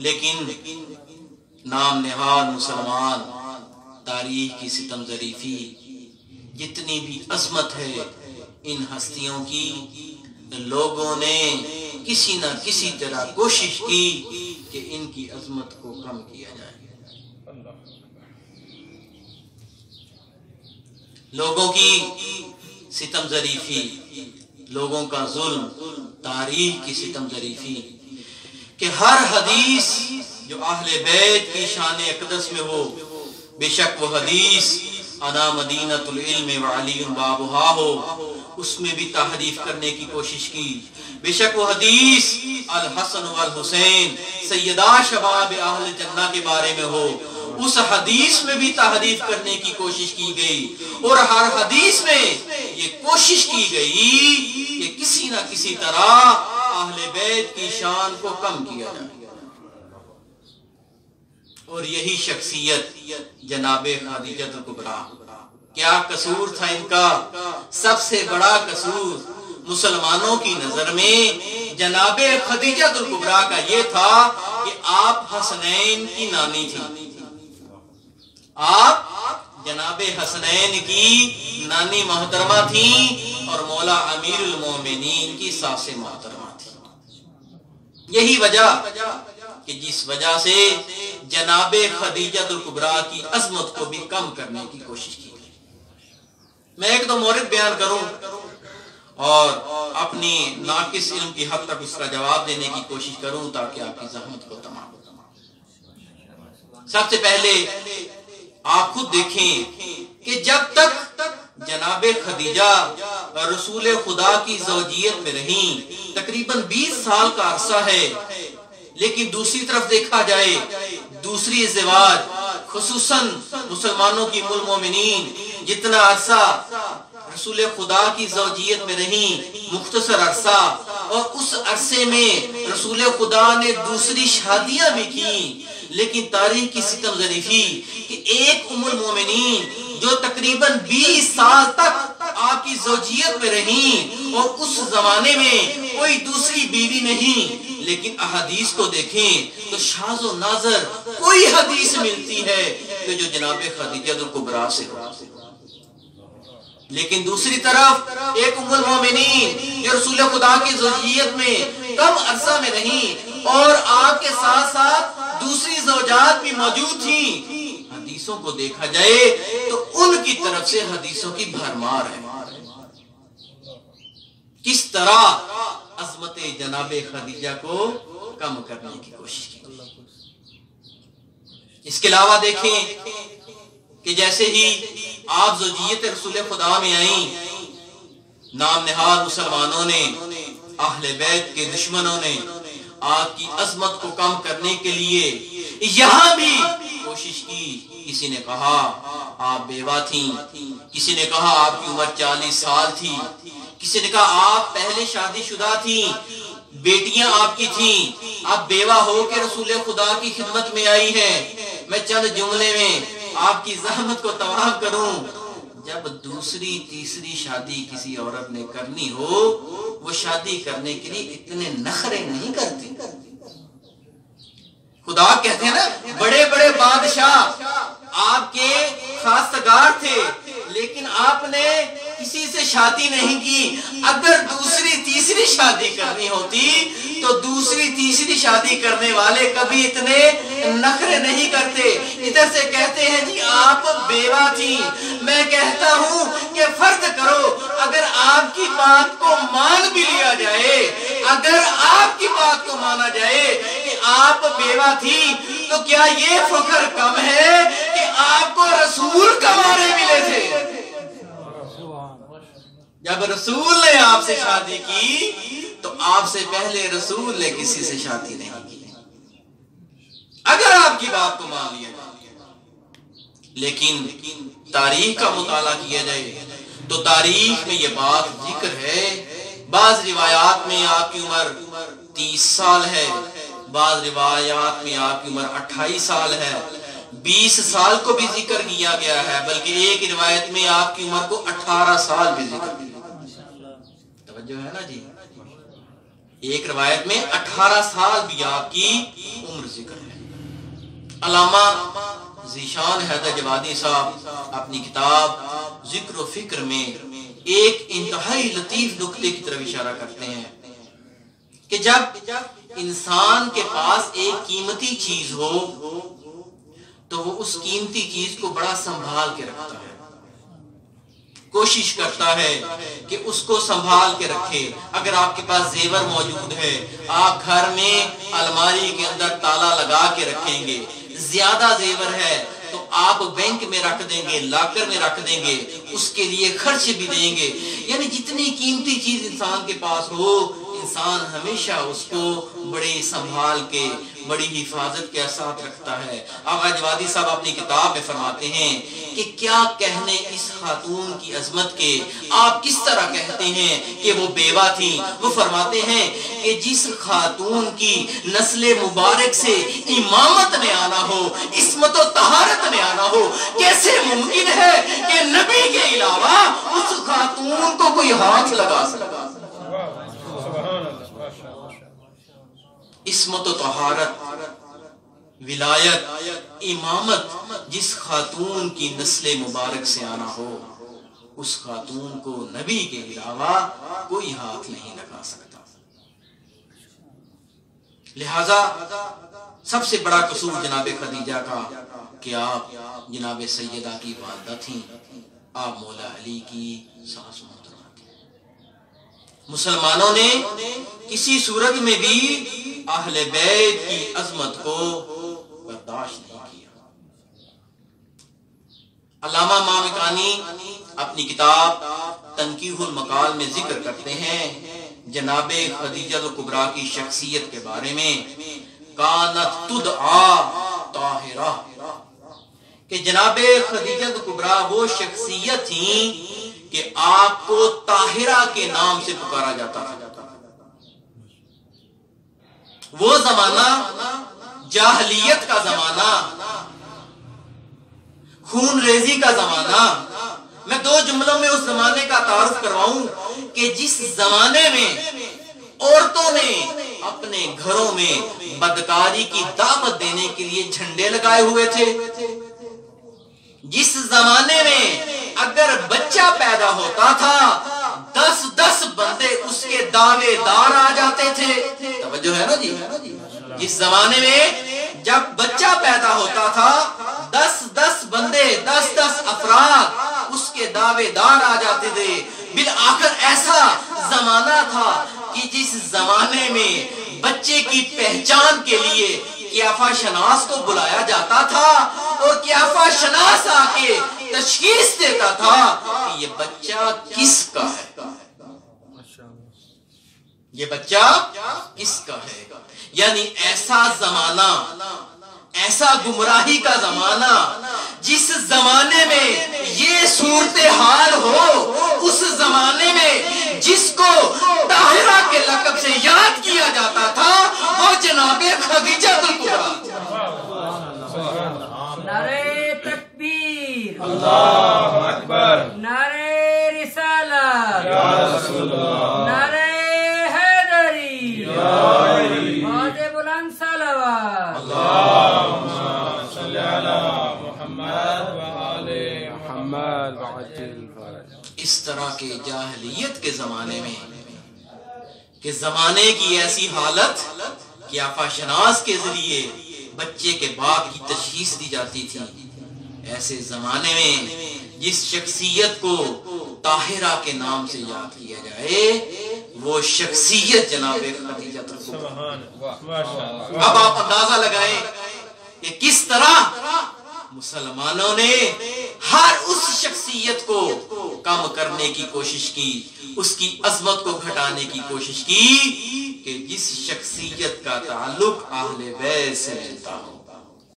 لیکن نام نہاد مسلمان تاریخ کی ستم ظریفی جتنی بھی عظمت ہے ان ہستیوں کی، لوگوں نے کسی نہ کسی طرح کوشش کی کہ ان کی عظمت کو کم کیا جائے۔ لوگوں کی ستم ظریفی، لوگوں کا ظلم، تاریخ کی ستم ظریفی کہ ہر حدیث جو اہل بیت کی شان اقدس میں ہو، بے شک وہ حدیث انا مدینۃ العلم وعلی بابھا ہو، اس میں بھی تحریف کرنے کی کوشش کی۔ بے شک وہ حدیث الحسن والحسین سیدہ شباب اہل جنہ کے بارے میں ہو، اس حدیث میں بھی تحریف کرنے کی کوشش کی گئی، اور ہر حدیث میں یہ کوشش کی گئی کہ کسی نہ کسی طرح اہل بیت کی شان کو کم کیا جائے۔ اور یہی شخصیت جناب خدیجہ کبریٰ، کیا قصور تھا ان کا؟ سب سے بڑا قصور مسلمانوں کی نظر میں جناب خدیجہ کبریٰ کا یہ تھا کہ آپ حسنین کی نانی تھی، آپ جناب حسنین کی نانی محترمہ تھیں اور مولا امیر المومنین کی ساس محترمہ تھی۔ یہی وجہ کہ جس وجہ سے جناب خدیجہ کبریٰ کی عظمت کو بھی کم کرنے کی کوشش کی گئی۔ میں ایک دو مورد بیان کروں اور اپنی ناقص علم کی حد تک اس کا جواب دینے کی کوشش کروں تاکہ آپ کی زحمت کو تمام ہو۔ سب سے پہلے آپ خود دیکھیں کہ جب تک جناب خدیجہ رسول خدا کی زوجیت میں رہیں، تقریباً 20 سال کا عرصہ ہے، لیکن دوسری طرف دیکھا جائے دوسری ازدواج، خصوصاً مسلمانوں کی ام المومنین جتنا عرصہ رسول خدا کی زوجیت میں رہیں، مختصر عرصہ، اور اس عرصے میں رسول خدا نے دوسری شادیاں بھی کی، لیکن تاریخ کی ستم ظریفی کہ ایک ام المومنین جو تقریباً 20 سال تک آپ کی زوجیت میں رہیں اور اس زمانے میں کوئی دوسری بیوی نہیں، لیکن احادیث کو دیکھیں تو شاذ و نادر کوئی حدیث ملتی ہے کہ جو جناب خدیجہ کبریٰ سے ہو۔ لیکن دوسری طرف ایک ام المومنین جو رسول خدا کی زوجیت میں کم عرصہ میں رہیں اور آپ کے ساتھ ساتھ دوسری زوجات بھی موجود تھیں، حدیثوں کو دیکھا جائے تو ان کی طرف سے حدیثوں کی بھرمار ہے۔ کس طرح عظمت جناب خدیجہ کو کم کرنے کی کوشش کی۔ اس کے علاوہ دیکھیں کہ جیسے ہی آپ زوجیت رسول خدا میں آئیں، نام نہاد مسلمانوں نے، اہل بیت کے دشمنوں نے آپ کی عظمت کو کم کرنے کے لیے یہاں بھی کوشش کی۔ کسی نے کہا آپ بیوہ تھیں، کسی نے کہا آپ کی عمر 40 سال تھی، کسی نے کہا آپ پہلے شادی شدہ تھیں، بیٹیاں آپ کی تھیں، آپ بیوہ ہو کے رسول خدا کی خدمت میں آئی ہیں۔ میں چند جملے میں آپ کی زحمت کو تمام کروں، جب دوسری تیسری شادی کسی عورت نے کرنی ہو، وہ شادی کرنے کے لیے اتنے نخرے نہیں کرتی۔ خدا کہتے ہیں نا، بڑے بڑے بادشاہ آپ کے خواستگار تھے، لیکن آپ نے کسی سے شادی نہیں کی۔ اگر دوسری تیسری شادی کرنی ہوتی تو دوسری تیسری شادی کرنے والے کبھی اتنے نخرے نہیں کرتے۔ ادھر سے کہتے ہیں جی آپ بیوہ تھی، میں کہتا ہوں کہ فرض کرو اگر آپ کی بات کو مان بھی لیا جائے، اگر آپ کی بات کو مانا جائے کہ آپ بیوہ تھی، تو کیا یہ فخر کم ہے کہ آپ کو رسول کمارے ملے تھے؟ جب رسول نے آپ سے شادی کی تو آپ سے پہلے رسول نے کسی سے شادی نہیں کی، اگر آپ کی بات کو مان لیا جائے۔ لیکن تاریخ کا مطالعہ کیا جائے تو تاریخ میں یہ بات ذکر ہے، بعض روایات میں آپ کی عمر 30 سال ہے، بعض روایات میں آپ کی عمر 28 سال ہے، 20 سال کو بھی ذکر کیا گیا ہے، بلکہ ایک روایت میں آپ کی عمر کو 18 سال بھی ذکر کیا۔ توجہ ہے نا جی، ایک روایت میں 18 سال بھی آپ کی عمر ذکر علامہ ذیشان حیدر جوادی صاحب اپنی کتاب ذکر و فکر میں ایک انتہائی لطیف نکتے کی طرف اشارہ کرتے ہیں کہ جب انسان کے پاس ایک قیمتی چیز ہو تو وہ اس قیمتی چیز کو بڑا سنبھال کے رکھتا ہے، کوشش کرتا ہے کہ اس کو سنبھال کے رکھے۔ اگر آپ کے پاس زیور موجود ہے، آپ گھر میں الماری کے اندر تالا لگا کے رکھیں گے۔ زیادہ زیور ہے تو آپ بینک میں رکھ دیں گے، لاکر میں رکھ دیں گے، اس کے لیے خرچ بھی دیں گے۔ یعنی جتنی قیمتی چیز انسان کے پاس ہو، انسان ہمیشہ اس کو بڑی سنبھال کے، بڑی حفاظت کے ساتھ رکھتا ہے۔ آقا جوادی صاحب اپنی کتاب میں فرماتے ہیں کہ کیا کہنے اس خاتون کی عظمت کے، آپ کس طرح کہتے ہیں کہ وہ بیوہ تھی۔ وہ فرماتے ہیں کہ جس خاتون کی نسل مبارک سے امامت نے آنا ہو، عصمت و طہارت نے آنا ہو، کیسے ممکن ہے کہ نبی کے علاوہ اس خاتون کو کوئی ہاتھ لگا سکتا۔ عصمت و طہارت، ولایت، امامت جس خاتون کی نسل مبارک سے آنا ہو، اس خاتون کو نبی کے علاوہ کوئی ہاتھ نہیں لگا سکتا۔ لہذا سب سے بڑا قصور جناب خدیجہ کا کہ آپ جناب سیدہ کی والدہ تھیں، آپ مولا علی کی ساس محترمہ تھیں۔ مسلمانوں نے کسی صورت میں بھی اہل بیت کی عظمت کو برداشت نہیں کیا۔ علامہ مامکانی اپنی کتاب تنقیح المقال میں ذکر کرتے ہیں جناب خدیجہ الکبریٰ کی شخصیت کے بارے میں، کانت تدعا طاہرہ، کہ جناب خدیجہ الکبریٰ وہ شخصیت تھیں کہ آپ کو طاہرہ کے نام سے پکارا جاتا تھا۔ وہ زمانہ جاہلیت کا زمانہ، خون ریزی کا زمانہ۔ میں دو جملوں میں اس زمانے کا تعارف کرواؤں کہ جس زمانے میں عورتوں نے اپنے گھروں میں بدکاری کی دعوت دینے کے لیے جھنڈے لگائے ہوئے تھے، جس زمانے میں اگر بچہ پیدا ہوتا تھا 10 بندے اس کے دعوے دار آ جاتے تھے۔ توجہ ہے نا جی؟ جس زمانے میں جب بچہ پیدا ہوتا تھا 10 بندے، 10 افراد اس کے دعوے دار آ جاتے تھے۔ بالآخر ایسا زمانہ تھا کہ جس زمانے میں بچے کی پہچان کے لیے قیافہ شناس کو بلایا جاتا تھا اور قیافہ شناس آ کے تشخیص دیتا تھا کہ یہ بچہ کس کا ہے، یہ بچہ کس کا ہے۔ یعنی ایسا زمانہ، ایسا گمراہی کا زمانہ، جس زمانے میں یہ صورتحال ہو، اس زمانے میں جس کو طاہرہ کے لقب سے یاد کیا جاتا تھا وہ جناب خدیجہ الکبریٰ۔ نعرہ تکبیر، اللہ اکبر، نعرہ رسالت، یا رسول اللہ، نعرہ حیدری، آواز بلند صلوات۔ اللہم صلی علی محمد وآل محمد وعجل فرج۔ اس طرح کے جاہلیت کے زمانے میں کہ زمانے کی ایسی حالت قیافہ شناس کے ذریعے بچے کے باپ کی تشخیص دی جاتی تھی، ایسے زمانے میں جس شخصیت کو طاہرہ کے نام سے یاد کیا جائے وہ شخصیت جناب خدیجہ الکبریٰ۔ اب آپ اندازہ لگائیں کہ کس طرح مسلمانوں نے ہر اس شخصیت کو کم کرنے کی کوشش کی، اس کی عظمت کو گھٹانے کی کوشش کی کہ جس شخصیت کا تعلق اہل بیت سے ملتا ہو۔